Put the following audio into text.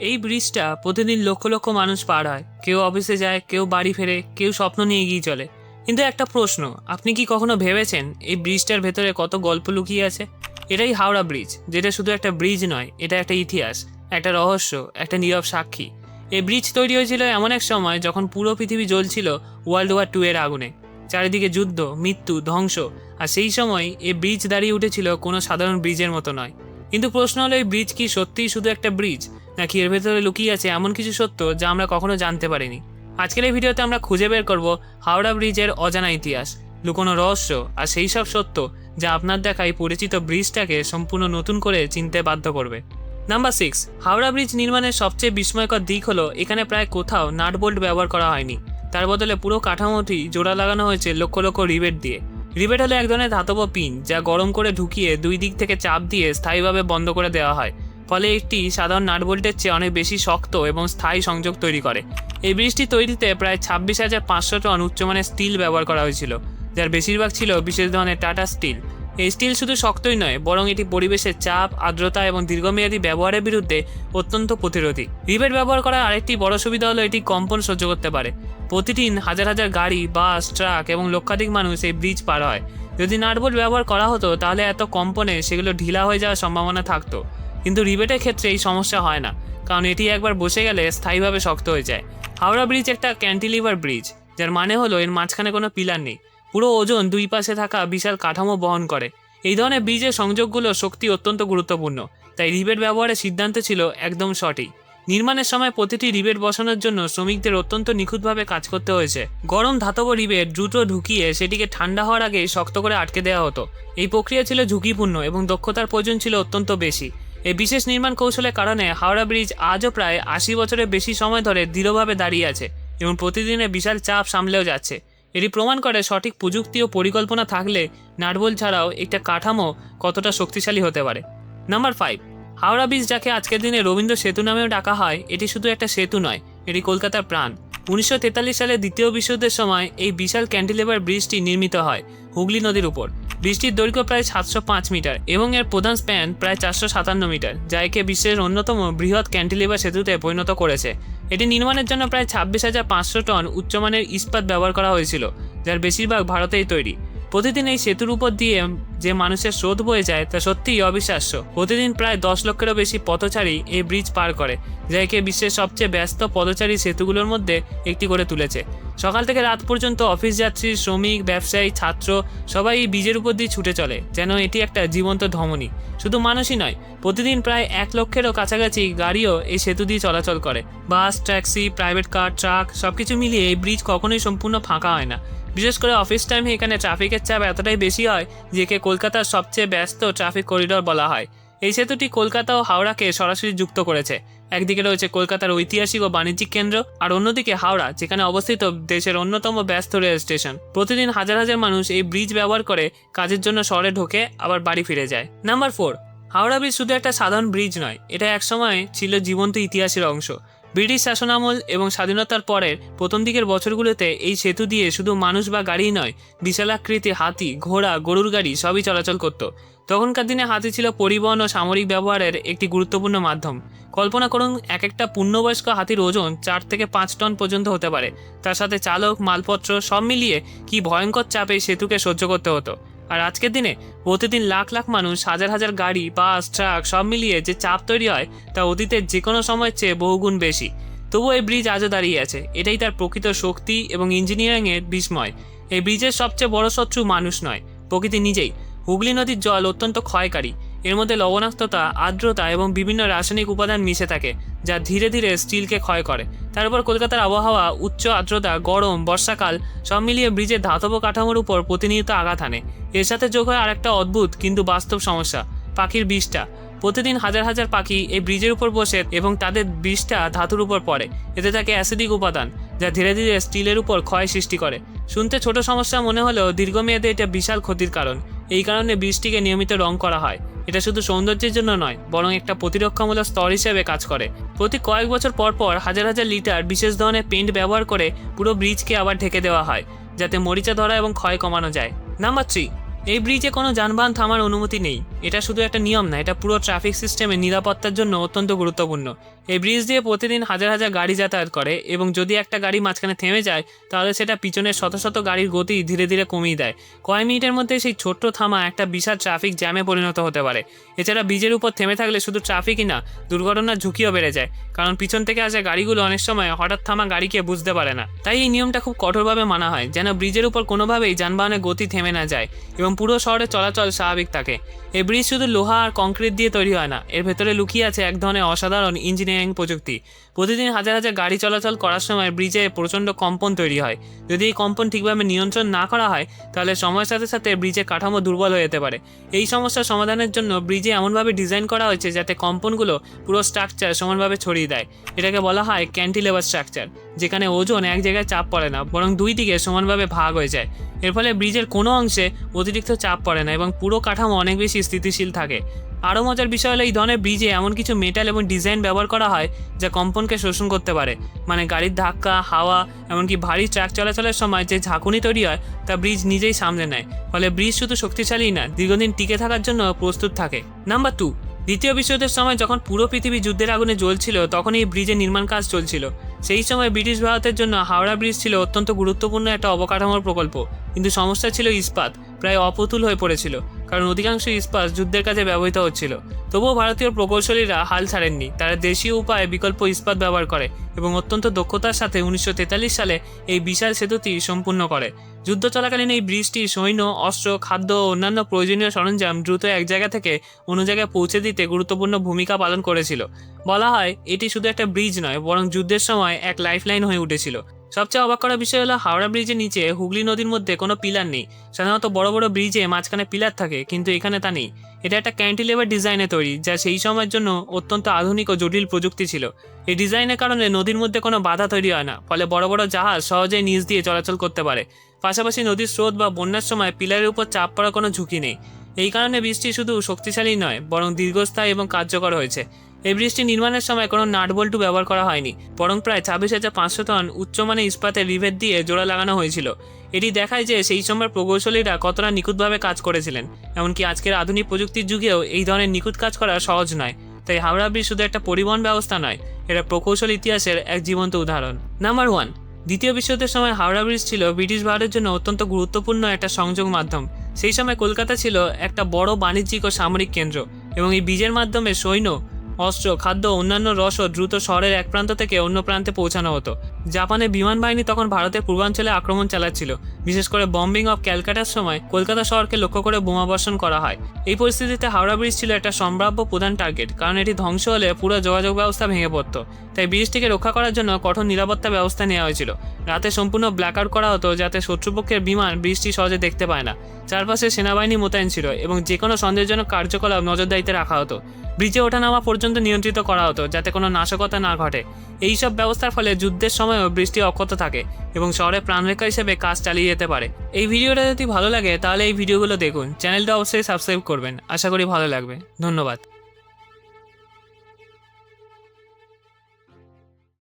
এই ব্রিজটা প্রতিদিন লক্ষ লক্ষ মানুষ পার হয়, কেউ অফিসে যায়, কেউ বাড়ি ফেরে, কেউ স্বপ্ন নিয়ে এগিয়ে চলে। কিন্তু একটা প্রশ্ন, আপনি কি কখনো ভেবেছেন এই ব্রিজটার ভেতরে কত গল্প লুকিয়ে আছে? এটাই হাওড়া ব্রিজ, যেটা শুধু একটা ব্রিজ নয়, এটা একটা ইতিহাস, একটা রহস্য, একটা নীরব সাক্ষী। এই ব্রিজ তৈরি হয়েছিল এমন এক সময় যখন পুরো পৃথিবী জ্বলছিল ওয়ার্ল্ড ওয়ার 2 এর আগুনে। চারিদিকে যুদ্ধ, মৃত্যু, ধ্বংস। আর সেই সময় এই ব্রিজ দাঁড়িয়ে উঠেছিল কোনো সাধারণ ব্রিজের মতো নয়। কিন্তু প্রশ্ন হলো, এই ব্রিজ কি সত্যিই শুধু একটা ব্রিজ, নাকি এর ভেতরে লুকিয়ে আছে এমন কিছু সত্য যা আমরা কখনো জানতে পারিনি? আজকের এই ভিডিওতে আমরা খুঁজে বের করব হাওড়া ব্রিজের অজানা ইতিহাস, লুকোনো রহস্য আর সেই সব সত্য যা আপনার দেখায় পরিচিত ব্রিজটাকে সম্পূর্ণ নতুন করে চিনতে বাধ্য করবে। নাম্বার 6, হাওড়া ব্রিজ নির্মাণের সবচেয়ে বিস্ময়কর দিক হলো এখানে প্রায় কোথাও নাট বোল্ট ব্যবহার করা হয়নি। তার বদলে পুরো কাঠামোটি জোড়া লাগানো হয়েছে লক্ষ লক্ষ রিবেট দিয়ে। রিবেট হলো এক ধরনের ধাতব পিন, যা গরম করে ঢুকিয়ে দুই দিক থেকে চাপ দিয়ে স্থায়ীভাবে বন্ধ করে দেওয়া হয়। ফলে একটি সাধারণ নাট বোল্টের চেয়ে অনেক বেশি শক্ত এবং স্থায়ী সংযোগ তৈরি করে। এই ব্রিজটি তৈরিতে প্রায় 26,500 টন উচ্চমানের স্টিল ব্যবহার করা হয়েছিল, যার বেশিরভাগ ছিল বিশেষ ধরনের টাটা স্টিল। এই স্টিল শুধু শক্তই নয়, বরং এটি পরিবেশের চাপ, আর্দ্রতা এবং দীর্ঘমেয়াদী ব্যবহারের বিরুদ্ধে অত্যন্ত প্রতিরোধী। রিবেট ব্যবহার করার আরেকটি বড় সুবিধা হলো এটি কম্পন সহ্য করতে পারে। প্রতিদিন হাজার হাজার গাড়ি, বাস, ট্রাক এবং লক্ষাধিক মানুষ এই ব্রিজ পার হয়। যদি নাটবোল্ট ব্যবহার করা হতো তাহলে এত কম্পনে সেগুলো ঢিলা হয়ে যাওয়ার সম্ভাবনা থাকতো। কিন্তু রিবেটের ক্ষেত্রে এই সমস্যা হয় না, কারণ এটি একবার বসে গেলে স্থায়ীভাবে শক্ত হয়ে যায়। হাওড়া ব্রিজ একটা ক্যান্টিলিভার ব্রিজ, যার মানে হলো এর মাঝখানে কোনো পিলার নেই। পুরো ওজন দুই পাশে থাকা বিশাল কাঠামো বহন করে। এই ধরনের ব্রিজের সংযোগগুলোর শক্তি অত্যন্ত গুরুত্বপূর্ণ, তাই রিবেট ব্যবহারের সিদ্ধান্ত ছিল একদম সঠিক। নির্মাণের সময় প্রতিটি রিবেট বসানোর জন্য শ্রমিকদের অত্যন্ত নিখুঁতভাবে কাজ করতে হয়েছে। গরম ধাতব রিবেট দ্রুত ঢুকিয়ে সেটিকে ঠান্ডা হওয়ার আগে শক্ত করে আটকে দেওয়া হতো। এই প্রক্রিয়া ছিল ঝুঁকিপূর্ণ এবং দক্ষতার প্রয়োজন ছিল অত্যন্ত বেশি। এই বিশেষ নির্মাণ কৌশলের কারণে হাওড়া ব্রিজ আজও প্রায় 80 বছরের বেশি সময় ধরে দৃঢ়ভাবে দাঁড়িয়ে আছে এবং প্রতিদিনের বিশাল চাপ সামলেও যাচ্ছে। এটি প্রমাণ করে সঠিক প্রযুক্তি ও পরিকল্পনা থাকলে নাটবোল্ট ছাড়াও একটা কাঠামো কতটা শক্তিশালী হতে পারে। নাম্বার 5, হাওড়া ব্রিজ, যাকে আজকের দিনে রবীন্দ্র সেতু নামেও ডাকা হয়, এটি শুধু একটা সেতু নয়, এটি কলকাতার প্রাণ। 1943 সালে দ্বিতীয় বিশ্বযুদ্ধের সময় এই বিশাল ক্যান্টিলিভার ব্রিজটি নির্মিত হয় হুগলি নদীর উপর। ব্রিজটির দৈর্ঘ্য প্রায় 705 মিটার এবং এর প্রধান স্প্যান প্রায় 457 মিটার, যা একে বিশ্বের অন্যতম বৃহৎ ক্যান্টিলিভার সেতুতে পরিণত করেছে। এটি নির্মাণের জন্য প্রায় 26,500 টন উচ্চমানের ইস্পাত ব্যবহার করা হয়েছিল, যার বেশিরভাগ ভারতেই তৈরি। প্রতিদিন এই সেতুর উপর দিয়ে যে মানুষের স্রোত বয়ে যায় তা সত্যিই অবিশ্বাস্য। প্রতিদিন প্রায় 10 লক্ষেরও বেশি পথচারী এই ব্রিজ পার করে, যা একে বিশ্বের সবচেয়ে ব্যস্ত পদচারী সেতুগুলোর মধ্যে একটি করে তুলেছে। সকাল থেকে রাত পর্যন্ত অফিস যাত্রী, শ্রমিক, ব্যবসায়ী, ছাত্র সবাই এই ব্রিজের উপর দিয়ে ছুটে চলে, যেন এটি একটা জীবন্ত ধমনী। শুধু মানুষই নয়, প্রতিদিন প্রায় 1 লক্ষেরও কাছাকাছি গাড়িও এই সেতু দিয়ে চলাচল করে। বাস, ট্যাক্সি, প্রাইভেট কার, ট্রাক সবকিছু মিলিয়ে এই ব্রিজ কখনোই সম্পূর্ণ ফাঁকা হয় না। বিশেষ করে অফিস টাইমে এখানে ট্রাফিকের চাপ এতটাই বেশি হয় যে একে কলকাতার সবচেয়ে ব্যস্ত ট্রাফিক করিডোর বলা হয়। এই সেতুটি কলকাতা ও হাওড়াকে সরাসরি যুক্ত করেছে। একদিকে রয়েছে কলকাতার ঐতিহাসিক ও বাণিজ্যিক কেন্দ্র, আর অন্যদিকে হাওড়া, যেখানে অবস্থিত দেশের অন্যতম ব্যস্ত রেল স্টেশন। প্রতিদিন হাজার হাজার মানুষ এই ব্রিজ ব্যবহার করে কাজের জন্য শহরে ঢোকে, আবার বাড়ি ফিরে যায়। নাম্বার 4, হাওড়া ব্রিজ শুধু একটা সাধারণ ব্রিজ নয়, এটা একসময় ছিল জীবন্ত ইতিহাসের অংশ। ব্রিটিশ শাসনামল এবং স্বাধীনতার পরের প্রথম দিকের বছরগুলোতে এই সেতু দিয়ে শুধু মানুষ বা গাড়ি নয়, বিশালাকৃতি হাতি, ঘোড়া, গরুর গাড়ি সবই চলাচল করত। তখনকার দিনে হাতি ছিল পরিবহন ও সামরিক ব্যবহারের একটি গুরুত্বপূর্ণ মাধ্যম। কল্পনা করুন, এক একটা পূর্ণবয়স্ক হাতির ওজন 4 থেকে 5 টন পর্যন্ত হতে পারে। তার সাথে চালক, মালপত্র সব মিলিয়ে কি ভয়ঙ্কর চাপে সেতুকে সহ্য করতে হতো। আর আজকের দিনে প্রতিদিন লাখ লাখ মানুষ, হাজার হাজার গাড়ি, বাস, ট্রাক সব মিলিয়ে যে চাপ তৈরি হয় তা অতীতের যে কোনো সময়ের চেয়ে বহুগুণ বেশি। তবুও এই ব্রিজ আজও দাঁড়িয়ে আছে, এটাই তার প্রকৃত শক্তি এবং ইঞ্জিনিয়ারিংয়ের বিস্ময়। এই ব্রিজের সবচেয়ে বড় শত্রু মানুষ নয়, প্রকৃতি নিজেই। হুগলি নদীর জল অত্যন্ত ক্ষয়কারী। এর মধ্যে লবণাক্ততা, আর্দ্রতা এবং বিভিন্ন রাসায়নিক উপাদান মিশে থাকে, যা ধীরে ধীরে স্টিলকে ক্ষয় করে। তার উপর কলকাতার আবহাওয়া, উচ্চ আর্দ্রতা, গরম, বর্ষাকাল সব মিলিয়ে ব্রিজের ধাতব কাঠামোর উপর প্রতিনিয়ত আঘাত আনে। এর সাথে যোগ হয় আরেকটা অদ্ভুত কিন্তু বাস্তব সমস্যা, পাখির বিষটা। প্রতিদিন হাজার হাজার পাখি এই ব্রিজের উপর বসে এবং তাদের বিষটা ধাতুর উপর পড়ে। এতে থাকে অ্যাসিডিক উপাদান, যা ধীরে ধীরে স্টিলের উপর ক্ষয় সৃষ্টি করে। শুনতে ছোট সমস্যা মনে হলেও দীর্ঘমেয়াদে এটা বিশাল ক্ষতির কারণ। এই কারণে ব্রিজটিকে নিয়মিত রং করা হয়। এটা শুধু সৌন্দর্যের জন্য নয়, বরং একটা প্রতিরক্ষামূলক স্তর হিসেবে কাজ করে। প্রতি কয়েক বছর পর পর হাজার হাজার লিটার বিশেষ ধরনের পেইন্ট ব্যবহার করে পুরো ব্রিজকে আবার ঢেকে দেওয়া হয়, যাতে মরিচা ধরা এবং ক্ষয় কমানো যায়। নাম্বার 3, এই ব্রিজে কোনো যানবাহন থামার অনুমতি নেই। এটা শুধু একটা নিয়ম না, এটা পুরো ট্রাফিক সিস্টেমের নিরাপত্তার জন্য অত্যন্ত গুরুত্বপূর্ণ। এই ব্রিজ দিয়ে প্রতিদিন হাজার হাজার গাড়ি যাতায়াত করে এবং যদি একটা গাড়ি মাঝখানে থেমে যায় তাহলে সেটা পিছনের শত শত গাড়ির গতি ধীরে ধীরে কমিয়ে দেয়। কয়েক মিনিটের মধ্যে সেই ছোট্ট থামা একটা বিশাল ট্রাফিক জ্যামে পরিণত হতে পারে। এছাড়া ব্রিজের উপর থেমে থাকলে শুধু ট্রাফিকই না, দুর্ঘটনার ঝুঁকিও বেড়ে যায়, কারণ পিছন থেকে আসা গাড়িগুলো অনেক সময় হঠাৎ থামা গাড়িকে বুঝতে পারে না। তাই এই নিয়মটা খুব কঠোরভাবে মানা হয় যেন ব্রিজের উপর কোনোভাবেই যানবাহনের গতি থেমে না যায় এবং পুরো শহরে চলাচল স্বাভাবিক থাকে। এই ব্রিজ শুধু লোহা আর কংক্রিট দিয়ে তৈরি হয় না, এর ভেতরে লুকিয়ে আছে এক ধরনের অসাধারণ ইঞ্জিনিয়ারিং প্রযুক্তি। প্রতিদিন হাজার হাজার গাড়ি চলাচল করার সময় ব্রিজে প্রচণ্ড কম্পন তৈরি হয়। যদি এই কম্পন ঠিকভাবে নিয়ন্ত্রণ না করা হয় তাহলে সময়ের সাথে সাথে ব্রিজের কাঠামো দুর্বল হয়ে যেতে পারে। এই সমস্যার সমাধানের জন্য ব্রিজে এমনভাবে ডিজাইন করা হয়েছে যাতে কম্পনগুলো পুরো স্ট্রাকচার সমানভাবে ছড়িয়ে দেয়। এটাকে বলা হয় ক্যান্টিলেভার স্ট্রাকচার, যেখানে ওজন এক জায়গায় চাপ পড়ে না বরং দুই দিকে সমানভাবে ভাগ হয়ে যায়। এর ফলে ব্রিজের কোনো অংশে অতিরিক্ত চাপ পড়ে না এবং পুরো কাঠামো অনেক বেশি স্থিতিশীল থাকে। আরও মজার বিষয় হলো এই ধরনের ব্রিজে এমন কিছু মেটাল এবং ডিজাইন ব্যবহার করা হয় যা কম্পনকে শোষণ করতে পারে। মানে গাড়ির ধাক্কা, হাওয়া, এমনকি ভারী ট্রাক চলাচলের সময় যে ঝাঁকুনি তৈরি হয় তা ব্রিজ নিজেই সামলে নেয়। ফলে ব্রিজ শুধু শক্তিশালী না, দীর্ঘদিন টিকে থাকার জন্য প্রস্তুত থাকে। নাম্বার 2, দ্বিতীয় বিশ্বযুদ্ধের সময় যখন পুরো পৃথিবী যুদ্ধের আগুনে জ্বলছিল তখন এই ব্রিজের নির্মাণ কাজ চলছিল। সেই সময় ব্রিটিশ ভারতের জন্য হাওড়া ব্রিজ ছিল অত্যন্ত গুরুত্বপূর্ণ একটা অবকাঠামোর প্রকল্প, কিন্তু সমস্যা ছিল ইস্পাত প্রায় অপ্রতুল হয়ে পড়েছিল, কারণ অধিকাংশ ইস্পাত যুদ্ধের কাজে ব্যবহৃত হচ্ছিল। তবুও ভারতীয় প্রকৌশলীরা হাল ছাড়েননি, তারা দেশীয় উপায়ে বিকল্প ইস্পাত ব্যবহার করে এবং অত্যন্ত দক্ষতার সাথে 1943 সালে এই বিশাল সেতুটি সম্পূর্ণ করে। যুদ্ধ চলাকালীন এই ব্রিজটি সৈন্য, অস্ত্র, খাদ্য ও অন্যান্য প্রয়োজনীয় সরঞ্জাম দ্রুত এক জায়গা থেকে অন্য জায়গায় পৌঁছে দিতে গুরুত্বপূর্ণ ভূমিকা পালন করেছিল। বলা হয় এটি শুধু একটা ব্রিজ নয় বরং যুদ্ধের সময় এক লাইফলাইন হয়ে উঠেছিল। সবচেয়ে অবাক করা বিষয় হলো হাওড়া ব্রিজের নিচে হুগলি নদীর মধ্যে কোনো পিলার নেই। সাধারণত বড় বড় ব্রিজে মাঝখানে পিলার থাকে, কিন্তু এখানে তা নেই। এটা একটা ক্যান্টিলেভার ডিজাইনে তৈরি, যা সেই সময়ের জন্য অত্যন্ত আধুনিক ও জটিল প্রযুক্তি ছিল। এই ডিজাইনের কারণে নদীর মধ্যে কোনো বাধা তৈরি হয় না, ফলে বড় বড় জাহাজ সহজেই নিচ দিয়ে চলাচল করতে পারে। পাশাপাশি নদীর স্রোত বা বন্যার সময় পিলারের উপর চাপ পড়ার কোনো ঝুঁকি নেই। এই কারণে ব্রিজটি শুধু শক্তিশালী নয় বরং দীর্ঘস্থায়ী এবং কার্যকর হয়েছে। এই ব্রিজটি নির্মাণের সময় কোনো নাট বল্টু ব্যবহার করা হয়নি, বরং প্রায় 26,500 টন উচ্চমানের ইস্পাতের রিভেট দিয়ে জোড়া লাগানো হয়েছিল। এটি দেখায় যে সেই সময়ের প্রকৌশলীরা কতটা নিখুঁতভাবে কাজ করেছিলেন। এমনকি আজকের আধুনিক প্রযুক্তির যুগেও এই ধরনের নিখুঁত কাজ করা সহজ নয়। তাই হাওড়া ব্রিজ শুধু একটা পরিবহন ব্যবস্থা নয়, এটা প্রকৌশল ইতিহাসের এক জীবন্ত উদাহরণ। নাম্বার 1, দ্বিতীয় বিশ্বযুদ্ধের সময় হাওড়া ব্রিজ ছিল ব্রিটিশ ভারতের জন্য অত্যন্ত গুরুত্বপূর্ণ একটা সংযোগ মাধ্যম। সেই সময় কলকাতা ছিল একটা বড় বাণিজ্যিক ও সামরিক কেন্দ্র এবং এই ব্রিজের মাধ্যমে সৈন্য, অস্ত্র, খাদ্য, অন্যান্য রসদ দ্রুত শহরের এক প্রান্ত থেকে অন্য প্রান্তে পৌঁছানো হতো। জাপানের বিমান বাহিনী তখন ভারতের পূর্বাঞ্চলে আক্রমণ চালাচ্ছিল। বিশেষ করে বম্বিং অফ ক্যালকাটার সময় কলকাতা শহরকে লক্ষ্য করে বোমাবর্ষণ করা হয়। এই পরিস্থিতিতে হাওড়া ব্রিজ ছিল একটা সম্ভাব্য প্রধান টার্গেট, কারণ এটি ধ্বংস হলে পুরো যোগাযোগ ব্যবস্থা ভেঙে পড়ত। তাই ব্রিজটিকে রক্ষা করার জন্য কঠোর নিরাপত্তা ব্যবস্থা নেওয়া হয়েছিল। রাতে সম্পূর্ণ ব্ল্যাকআউট করা হতো যাতে শত্রুপক্ষের বিমান ব্রিজটি সহজে দেখতে পায় না। চারপাশে সেনাবাহিনী মোতায়েন ছিল এবং যে কোনো সন্দেহজনক কার্যকলাপ নজরদারিতে রাখা হতো। ব্রিজে ওঠানামা পর্যন্ত নিয়ন্ত্রিত করা হতো যাতে কোনো নাশকতা না ঘটে। এই সব ব্যবস্থার ফলে যুদ্ধের সময়ও ব্রিজটি অক্ষত থাকে এবং শহরের প্রাণরেখা হিসেবে কাজ চালিয়ে যেতে পারে। এই ভিডিওটা যদি ভালো লাগে তাহলে এই ভিডিওগুলো দেখুন, চ্যানেলটা অবশ্যই সাবস্ক্রাইব করবেন। আশা করি ভালো লাগবে। ধন্যবাদ।